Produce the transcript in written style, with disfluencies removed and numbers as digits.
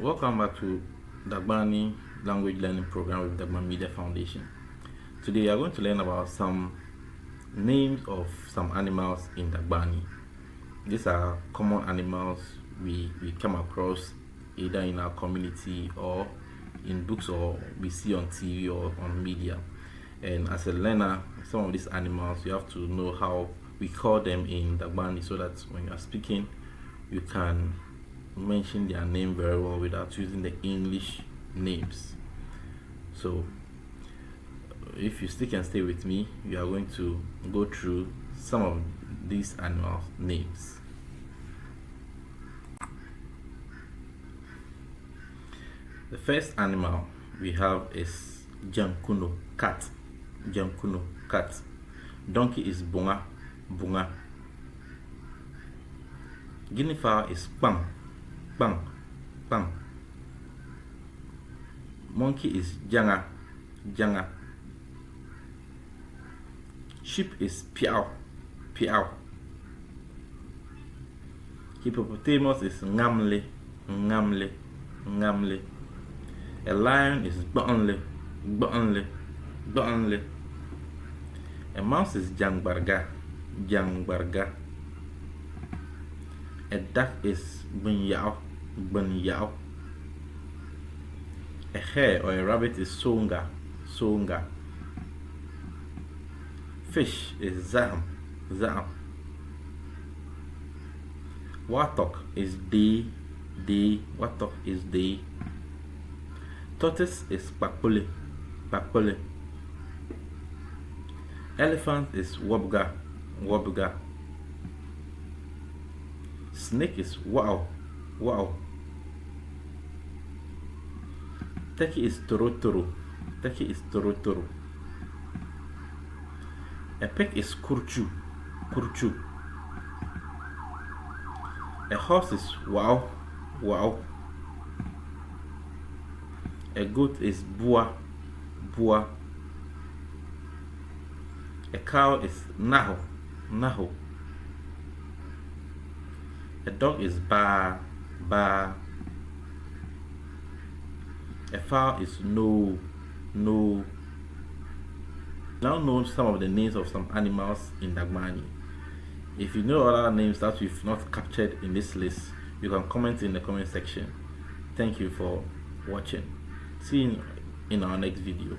Welcome back to Dagbanli language learning program with Dagbon Media Foundation. Today we are going to learn about some names of some animals in Dagbani. These are common animals we come across either in our community or in books or we see on TV or on media. And as a learner, some of these animals you have to know how we call them in Dagbani so that when you are speaking you can mention their name very well without using the English names. So if you stick and stay with me, you are going to go through some of these animals names. The first animal we have is Jankuno, cat. Jankuno, cat. Donkey is Bunga, Bunga. Guinea fowl is Pang, Pang, Pang. Monkey is Janga, Janga. Sheep is Piao, Piao. Hippopotamus is Ngamle, Ngamle, Ngamle. A lion is Gbuɣinli, Gbuɣinli, Gbuɣinli. A mouse is Jangbarga, Jangbarga. A duck is Bunyao, Bunyao. A hare or a rabbit is Songa, Songa. Fish is Zam, Zam. Watok is Day, Day. Watok is Day. Tortoise is Pakpole, Pakpole. Elephant is Wabga, Wabga. Snake is Wow, Wow. Turkey is Torotoro, Turkey is Torotoro. A pig is Kurchu, Kurchu. A horse is Wow, Wow. A goat is Bua, Bua. A cow is Naho, Naho. A dog is Ba, Ba. A fowl is No, No. Now know some of the names of some animals in Dagbani. If you know other names that we've not captured in this list, you can comment in the comment section. Thank you for watching. See you in our next video.